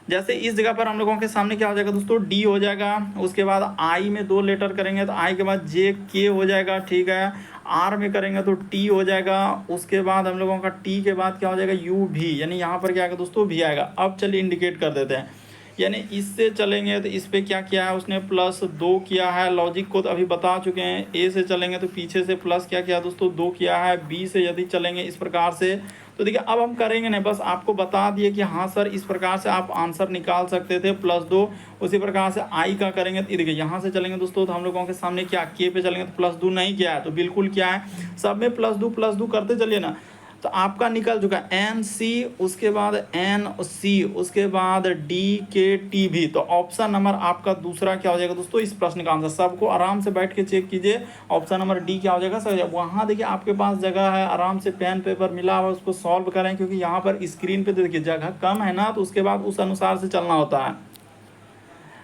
जैसे इस जगह पर हम लोगों के सामने क्या हो जाएगा दोस्तों, डी हो जाएगा। उसके बाद आई में 2 लेटर करेंगे तो आई के बाद जे के हो जाएगा, ठीक है। आर में करेंगे तो टी हो जाएगा। उसके बाद हम लोगों का टी के बाद क्या हो जाएगा, यू भी, यानी यहाँ पर क्या आएगा दोस्तों, भी आएगा। अब चलिए इंडिकेट कर देते हैं, यानी इससे चलेंगे तो इस पर क्या किया है उसने, +2 किया है। लॉजिक को तो अभी बता चुके हैं। ए से चलेंगे तो पीछे से प्लस क्या किया दोस्तों, 2 किया है। बी से यदि चलेंगे इस प्रकार से, तो देखिए अब हम करेंगे नहीं, बस आपको बता दिए कि हाँ सर इस प्रकार से आप आंसर निकाल सकते थे, +2। उसी प्रकार से आई का करेंगे तो देखिए यहाँ से चलेंगे दोस्तों तो हम लोगों के सामने क्या, के पे चलेंगे तो +2 नहीं किया है, तो बिल्कुल क्या है, सब में +2 करते चलिए ना। तो आपका निकल चुका एन सी, उसके बाद एन सी, उसके बाद डी के टी भी। तो ऑप्शन नंबर आपका दूसरा क्या हो जाएगा दोस्तों, इस प्रश्न का आंसर। सबको आराम से बैठ के चेक कीजिए, ऑप्शन नंबर डी क्या हो जाएगा सर। वहाँ देखिए आपके पास जगह है, आराम से पेन पेपर मिला हुआ, उसको सॉल्व करें, क्योंकि यहाँ पर स्क्रीन पे देखिए जगह कम है ना, तो उसके बाद उस अनुसार से चलना होता है।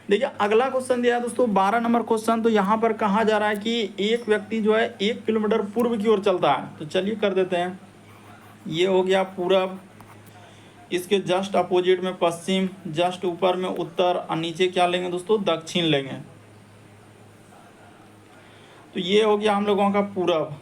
देखिए अगला क्वेश्चन दिया है दोस्तों 12 नंबर क्वेश्चन। तो यहाँ पर कहा जा रहा है कि एक व्यक्ति जो है 1 किलोमीटर पूर्व की ओर चलता है। तो चलिए कर देते हैं। ये हो गया पूरब, इसके जस्ट अपोजिट में पश्चिम, जस्ट ऊपर में उत्तर, और नीचे क्या लेंगे दोस्तों, दक्षिण लेंगे। तो ये हो गया हम लोगों का पूरब।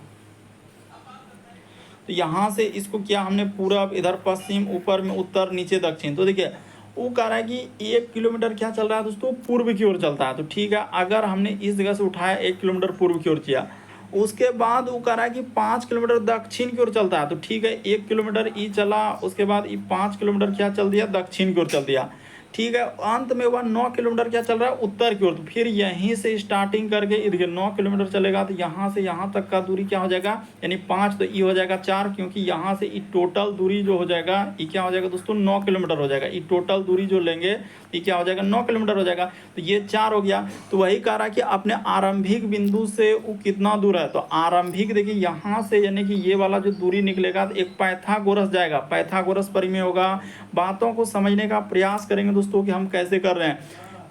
तो यहाँ से इसको क्या हमने पूरब, इधर पश्चिम, ऊपर में उत्तर, नीचे दक्षिण। तो देखिए वो कह रहा है कि 1 किलोमीटर क्या चल रहा है दोस्तों, पूर्व की ओर चलता है। तो ठीक है, अगर हमने इस जगह से उठाया 1 किलोमीटर पूर्व की ओर किया, उसके बाद वो कह रहा है कि 5 किलोमीटर दक्षिण की ओर चलता है। तो ठीक है, 1 किलोमीटर ई चला, उसके बाद ई 5 किलोमीटर क्या चल दिया, दक्षिण की ओर चल दिया। ठीक है, अंत में वह 9 किलोमीटर क्या चल रहा है, उत्तर की ओर। तो फिर यहीं से स्टार्टिंग करके इधर 9 किलोमीटर चलेगा, तो यहाँ से यहाँ तक का दूरी क्या हो जाएगा, यानी 5, तो ई हो जाएगा 4, क्योंकि यहाँ से ई टोटल दूरी जो हो जाएगा, ई क्या हो जाएगा दोस्तों, 9 किलोमीटर हो जाएगा। ई टोटल दूरी जो लेंगे ये क्या हो जाएगा, 9 किलोमीटर हो जाएगा। तो ये 4 हो गया। तो वही कह रहा है कि अपने आरंभिक बिंदु से वो कितना दूर है। तो आरंभिक देखिए यहाँ से, यानी कि ये वाला जो दूरी निकलेगा तो एक पाइथागोरस जाएगा, पाइथागोरस परिमेय होगा। बातों को समझने का प्रयास करेंगे दोस्तों कि हम कैसे कर रहे हैं,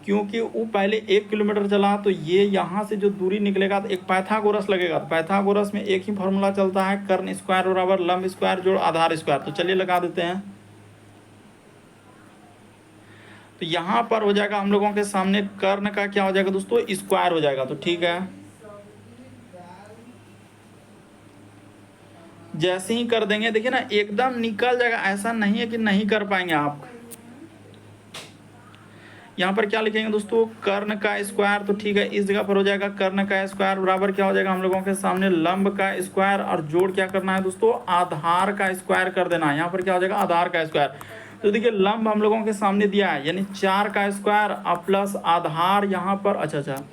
क्योंकि वो पहले 1 किलोमीटर चला, तो ये यहाँ से जो दूरी निकलेगा तो एक पाइथागोरस लगेगा। तो पाइथागोरस में एक ही फॉर्मूला चलता है, कर्ण स्क्वायर बराबर लंब स्क्वायर जोड़ आधार स्क्वायर। तो चलिए लगा देते हैं। तो यहाँ पर हो जाएगा हम लोगों के सामने कर्ण का क्या हो जाएगा दोस्तों, स्क्वायर हो जाएगा। तो ठीक है, जैसे ही कर देंगे देखिए ना एकदम निकल जाएगा, ऐसा नहीं है कि नहीं कर पाएंगे आप। यहाँ पर क्या लिखेंगे दोस्तों, कर्ण का स्क्वायर। तो ठीक है, इस जगह पर हो जाएगा कर्ण का स्क्वायर बराबर क्या हो जाएगा हम लोगों के सामने लंब का स्क्वायर, और जोड़ क्या करना है दोस्तों, आधार का स्क्वायर कर देना है। यहाँ पर क्या हो जाएगा, आधार का स्क्वायर। तो देखिए लंब हम लोगों के सामने दिया है, यानी 4 का स्क्वायर प्लस आधार यहाँ पर, अच्छा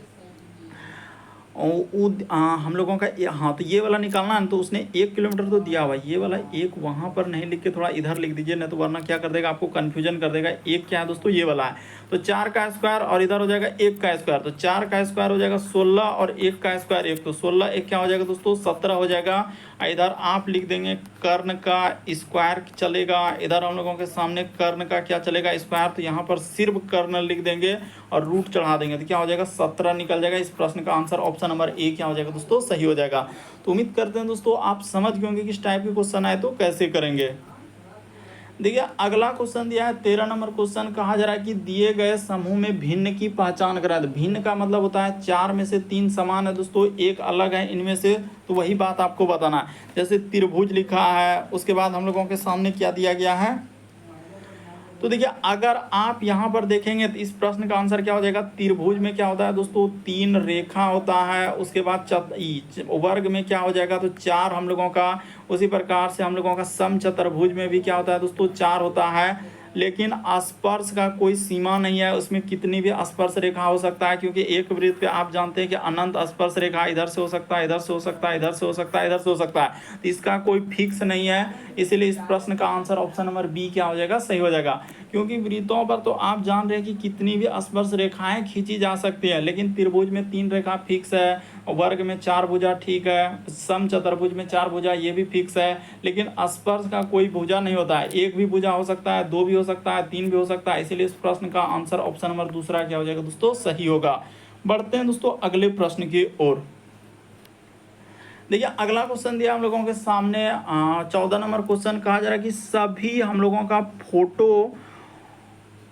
हम लोगों का हाँ, तो ये वाला निकालना है। तो उसने 1 किलोमीटर तो दिया हुआ, ये वाला एक वहाँ पर नहीं लिख के थोड़ा इधर लिख दीजिए, नहीं तो वरना क्या कर देगा, आपको कन्फ्यूजन कर देगा। एक क्या है दोस्तों, ये वाला है। तो 4 का स्क्वायर और इधर हो जाएगा 1 का स्क्वायर। तो 4 का स्क्वायर हो जाएगा 16 और 1 का स्क्वायर 1, तो 16 1 क्या हो जाएगा दोस्तों, 17 हो जाएगा। इधर आप लिख देंगे कर्ण का स्क्वायर चलेगा, इधर हम लोगों के सामने कर्ण का क्या चलेगा, स्क्वायर। तो यहाँ पर सिर्फ कर्ण लिख देंगे और रूट चढ़ा देंगे, तो क्या हो जाएगा 17 निकल जाएगा। इस प्रश्न का आंसर ऑप्शन नंबर ए क्या हो जाएगा दोस्तों, सही हो जाएगा। तो उम्मीद करते हैं दोस्तों आप समझ गए होंगे कि इस टाइप के क्वेश्चन आए तो कैसे करेंगे। देखिए अगला क्वेश्चन दिया है 13 नंबर क्वेश्चन। कहा जा रहा है कि दिए गए समूह में भिन्न की पहचान कराए। तो भिन्न का मतलब होता है 4 में से 3 समान है दोस्तों, एक अलग है इनमें से, तो वही बात आपको बताना है। जैसे त्रिभुज लिखा है, उसके बाद हम लोगों के सामने क्या दिया गया है। तो देखिए अगर आप यहाँ पर देखेंगे तो इस प्रश्न का आंसर क्या हो जाएगा, त्रिभुज में क्या होता है दोस्तों, 3 रेखा होता है। उसके बाद वर्ग में क्या हो जाएगा, तो 4 हम लोगों का। उसी प्रकार से हम लोगों का समचतुर्भुज में भी क्या होता है दोस्तों, 4 होता है। लेकिन स्पर्श का कोई सीमा नहीं है, उसमें कितनी भी स्पर्श रेखा हो सकता है, क्योंकि एक वृत्त पे आप जानते हैं कि अनंत स्पर्श रेखा इधर से हो सकता है, इधर से हो सकता है, इधर से हो सकता है, इधर से हो सकता है। तो इसका कोई फिक्स नहीं है, इसीलिए इस प्रश्न का आंसर ऑप्शन नंबर बी क्या हो जाएगा, सही हो जाएगा। क्योंकि वृत्तों पर तो आप जान रहे हैं कि कितनी भी स्पर्श रेखाएं खींची जा सकती है, लेकिन त्रिभुज में 3 रेखा फिक्स है, वर्ग में 4 भुजा ठीक है, सम चतुर्भुज में 4 भुजा ये भी फिक्स है, लेकिन स्पर्श का कोई भुजा नहीं होता है। एक भी भुजा हो सकता है, 2 भी हो सकता है, 3 भी हो सकता है। इसीलिए इस प्रश्न का आंसर ऑप्शन नंबर दूसरा क्या हो जाएगा दोस्तों, सही होगा। बढ़ते हैं दोस्तों अगले प्रश्न की ओर। देखिए अगला क्वेश्चन दिया हम लोगों के सामने 14 नंबर क्वेश्चन। कहा जा रहा है कि सभी हम लोगों का फोटो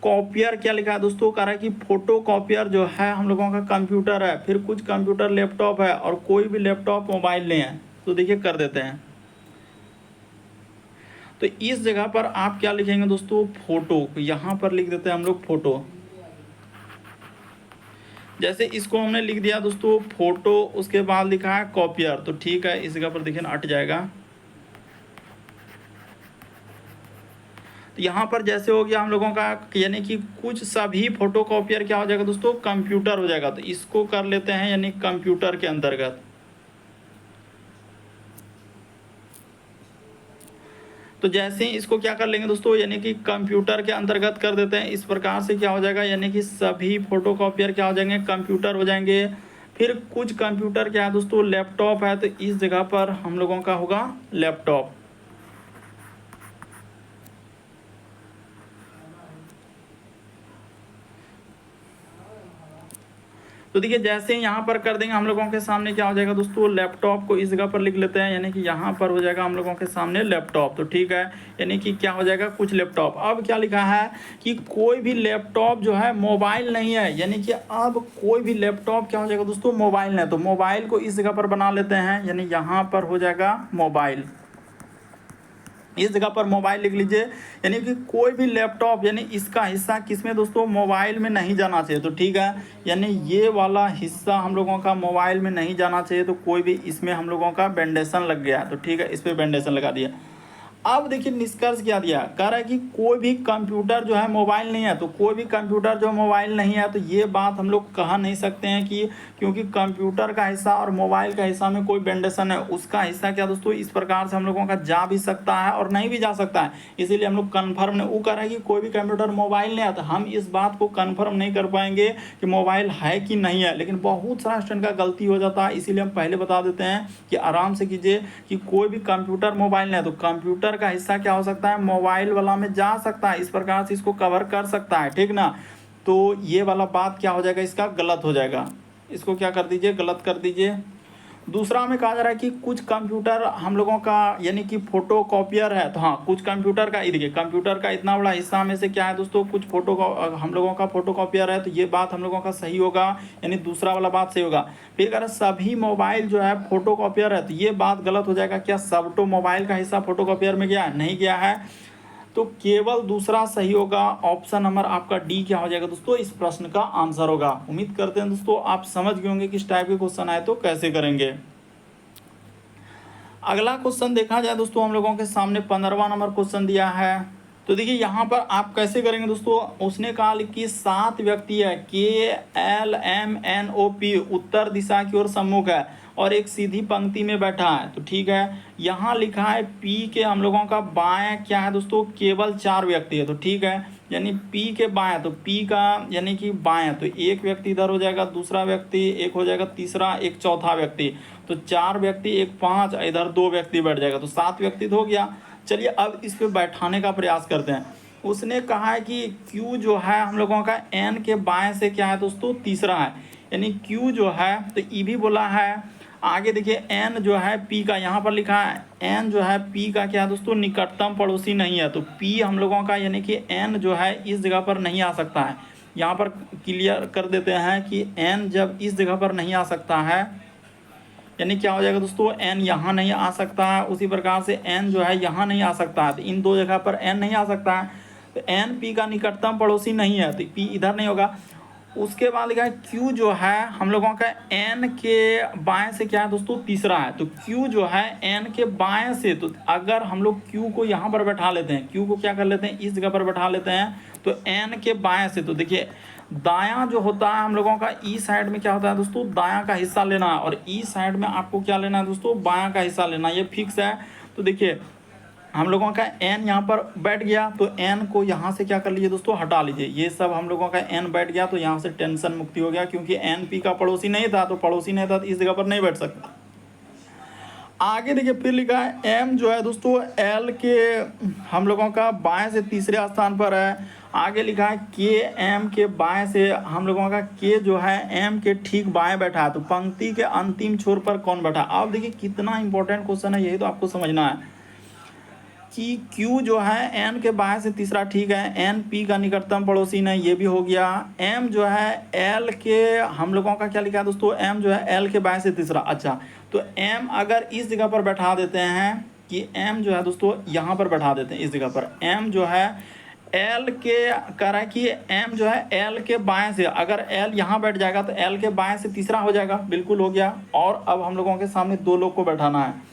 कॉपियर क्या लिखा है दोस्तों, कह रहा है कि फोटो कॉपियर जो है हम लोगों का कंप्यूटर है, फिर कुछ कंप्यूटर लैपटॉप है, और कोई भी लैपटॉप मोबाइल नहीं है। तो देखिए कर देते हैं। तो इस जगह पर आप क्या लिखेंगे दोस्तों, फोटो। यहाँ पर लिख देते हैं हम लोग फोटो। जैसे इसको हमने लिख दिया दोस्तों फोटो, उसके बाद लिखा है कॉपियर, तो ठीक है इस जगह पर देखिए अट जाएगा। तो यहाँ पर जैसे हो गया हम लोगों का, यानी कि कुछ सभी फोटो कॉपियर क्या हो जाएगा दोस्तों, कंप्यूटर हो जाएगा। तो इसको कर लेते हैं यानी कंप्यूटर के अंतर्गत। तो जैसे ही इसको क्या कर लेंगे दोस्तों, यानी कि कंप्यूटर के अंतर्गत कर देते हैं। इस प्रकार से क्या हो जाएगा, यानी कि सभी फोटोकॉपियर क्या हो जाएंगे, कंप्यूटर हो जाएंगे। फिर कुछ कंप्यूटर क्या है दोस्तों, लैपटॉप है, तो इस जगह पर हम लोगों का होगा लैपटॉप। तो देखिए जैसे ही यहाँ पर कर देंगे हम लोगों के सामने क्या हो जाएगा दोस्तों, लैपटॉप को इस जगह पर लिख लेते हैं, यानी कि यहाँ पर हो जाएगा हम लोगों के सामने लैपटॉप। तो ठीक है, यानी कि क्या हो जाएगा, कुछ लैपटॉप। अब क्या लिखा है कि कोई भी लैपटॉप जो है मोबाइल नहीं है, यानी कि अब कोई भी लैपटॉप क्या हो जाएगा दोस्तों, मोबाइल नहीं। तो मोबाइल को इस जगह पर बना लेते हैं, यानी यहाँ पर हो जाएगा मोबाइल। इस जगह पर मोबाइल लिख लीजिए, यानी कि कोई भी लैपटॉप, यानी इसका हिस्सा किसमें दोस्तों, मोबाइल में नहीं जाना चाहिए। तो ठीक है, यानी ये वाला हिस्सा हम लोगों का मोबाइल में नहीं जाना चाहिए, तो कोई भी इसमें हम लोगों का बेंडेशन लग गया। तो ठीक है, इस पर बेंडेशन लगा दिया। अब देखिए निष्कर्ष क्या दिया, कह रहा है कि कोई भी कंप्यूटर जो है मोबाइल नहीं है। तो कोई भी कंप्यूटर जो मोबाइल नहीं है, तो ये बात हम लोग कह नहीं सकते हैं कि क्योंकि कंप्यूटर का हिस्सा और मोबाइल का हिस्सा में कोई बेंडेशन है। उसका हिस्सा क्या दोस्तों, इस प्रकार से हम लोगों का जा भी सकता है और नहीं भी जा सकता है। इसीलिए हम लोग कन्फर्म नहीं, वो कह रहा है कि कोई भी कंप्यूटर मोबाइल नहीं है, तो हम इस बात को कन्फर्म नहीं कर पाएंगे कि मोबाइल है कि नहीं है। लेकिन बहुत सारा स्टूडेंट का गलती हो जाता है, इसीलिए हम पहले बता देते हैं कि आराम से कीजिए कि कोई भी कंप्यूटर मोबाइल नहीं है। तो कंप्यूटर का हिस्सा क्या हो सकता है, मोबाइल वाला में जा सकता है, इस प्रकार से इसको कवर कर सकता है, ठीक ना। तो ये वाला बात क्या हो जाएगा, इसका गलत हो जाएगा। इसको क्या कर दीजिए, गलत कर दीजिए। दूसरा में कहा जा रहा है कि कुछ कंप्यूटर हम लोगों का यानी कि फोटो कॉपियर है। तो हाँ, कुछ कंप्यूटर का, देखिए कंप्यूटर का इतना बड़ा हिस्सा में से क्या है दोस्तों, कुछ फोटो हम लोगों का फोटो कॉपियर है। तो ये बात हम लोगों का सही होगा, यानी दूसरा वाला बात सही होगा। फिर अगर सभी मोबाइल जो है फोटो कॉपियर है, तो ये बात गलत हो जाएगा। क्या सब तो मोबाइल का हिस्सा फोटो कॉपियर में गया है, नहीं गया है। तो केवल दूसरा सही होगा। ऑप्शन नंबर आपका डी क्या हो जाएगा दोस्तों, इस प्रश्न का आंसर होगा। उम्मीद करते हैं दोस्तों आप समझ गए होंगे किस टाइप के क्वेश्चन आए तो कैसे करेंगे। अगला क्वेश्चन देखा जाए दोस्तों, हम लोगों के सामने 15वां नंबर क्वेश्चन दिया है। तो देखिए यहाँ पर आप कैसे करेंगे दोस्तों, उसने कहा कि 7 व्यक्ति है, KLMNOP उत्तर दिशा की ओर सम्मुख है और एक सीधी पंक्ति में बैठा है। तो ठीक है, यहाँ लिखा है P के हम लोगों का बाएं क्या है दोस्तों, केवल 4 व्यक्ति है। तो ठीक है, यानी P के बाएं, तो P का यानी कि बाएं, तो एक व्यक्ति इधर हो जाएगा, दूसरा व्यक्ति एक हो जाएगा, तीसरा एक, चौथा व्यक्ति। तो 4 व्यक्ति, एक 5, इधर 2 व्यक्ति बैठ जाएगा, तो 7 व्यक्ति तो हो गया। चलिए अब इस पे बैठाने का प्रयास करते हैं। उसने कहा है कि Q जो है हम लोगों का N के बाएं से क्या है दोस्तों, तीसरा है। यानी Q जो है, तो E भी बोला है। आगे देखिए N जो है P का, यहाँ पर लिखा है N जो है P का क्या है दोस्तों, निकटतम पड़ोसी नहीं है। तो P हम लोगों का यानी कि N जो है इस जगह पर नहीं आ सकता है। यहाँ पर क्लियर कर देते हैं कि N जब इस जगह पर नहीं आ सकता है, यानी क्या हो जाएगा दोस्तों, n यहाँ नहीं आ सकता है। उसी प्रकार से n जो है यहाँ नहीं आ सकता है, तो इन दो जगह पर n नहीं आ सकता है। तो n P का निकटतम पड़ोसी नहीं है, तो P इधर नहीं होगा। उसके बाद लिखा है Q जो है हम लोगों का n के बाएं से क्या है दोस्तों, तीसरा है। तो Q जो है n के बाएं से, तो अगर हम लोग Q को यहाँ पर बैठा लेते हैं, Q को क्या कर लेते हैं, इस जगह पर बैठा लेते हैं, तो n के बाएं से, तो देखिए दायां जो होता है हम लोगों का ई साइड में क्या होता है दोस्तों, दायां का हिस्सा लेना है, और ई साइड में आपको क्या लेना है दोस्तों, बायां का हिस्सा लेना है, ये फिक्स है। तो देखिए हम लोगों का एन यहाँ पर बैठ गया, तो एन को यहाँ से क्या कर लीजिए दोस्तों, हटा लीजिए। ये सब हम लोगों का एन बैठ गया, तो यहाँ से टेंशन मुक्ति हो गया, क्योंकि एन पी का पड़ोसी नहीं था, तो पड़ोसी नहीं था तो इस जगह पर नहीं बैठ सकता। आगे देखिए फिर लिखा है एम जो है दोस्तों एल के हम लोगों का बाएं से तीसरे स्थान पर है। आगे लिखा है के एम के बाएं से हम लोगों का के जो है एम के ठीक बाएं बैठा है, तो पंक्ति के अंतिम छोर पर कौन बैठा। अब देखिए कितना इंपॉर्टेंट क्वेश्चन है, यही तो आपको समझना है कि Q जो है N के बाएं से तीसरा ठीक है, N P का निकटतम पड़ोसी नहीं, ये भी हो गया। M जो है L के हम लोगों का क्या लिखा है दोस्तों, M जो है L के बाएं से तीसरा। अच्छा, तो M अगर इस जगह पर बैठा देते हैं कि M जो है दोस्तों यहाँ पर बैठा देते हैं इस जगह पर, M जो है L के कह रहा है कि M जो है L के बाएं से, अगर L यहाँ बैठ जाएगा तो L के बाएं से तीसरा हो जाएगा, बिल्कुल हो गया। और अब हम लोगों के सामने दो लोग को बैठाना है,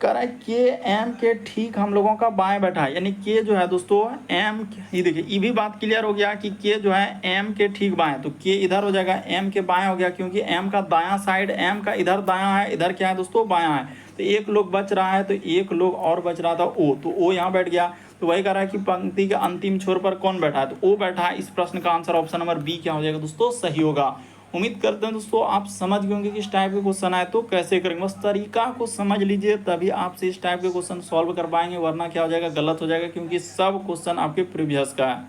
कह रहा है के एम के ठीक हम लोगों का बाएं बैठा है, यानी के जो है दोस्तों एम, ये देखिए ये भी बात क्लियर हो गया कि के जो है एम के ठीक बाएं, तो के इधर हो जाएगा, एम के बाएं हो गया, क्योंकि एम का दायां साइड एम का इधर दायां है, इधर क्या है दोस्तों बायां है। तो एक लोग बच रहा है, तो एक लोग और बच रहा था ओ, तो ओ यहाँ बैठ गया। तो वही कह रहा है कि पंक्ति के अंतिम छोर पर कौन बैठा है, तो ओ बैठा है। इस प्रश्न का आंसर ऑप्शन नंबर बी क्या हो जाएगा दोस्तों, सही होगा। उम्मीद करते हैं दोस्तों आप समझ गए होंगे कि इस टाइप के क्वेश्चन आए तो कैसे करेंगे, बस तरीका को समझ लीजिए, तभी आपसे इस टाइप के क्वेश्चन सॉल्व कर पाएंगे, वरना क्या हो जाएगा, गलत हो जाएगा, क्योंकि सब क्वेश्चन आपके प्रीवियस का है।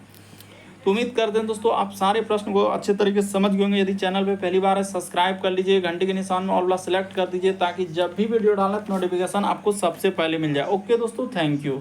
तो उम्मीद करते हैं दोस्तों आप सारे प्रश्न को अच्छे तरीके से समझ गए होंगे। यदि चैनल पे पहली बार है सब्सक्राइब कर लीजिए, घंटे के निशान में ऑल वाला सेलेक्ट कर दीजिए, ताकि जब भी वीडियो डालें तो नोटिफिकेशन आपको सबसे पहले मिल जाए। ओके दोस्तों, थैंक यू।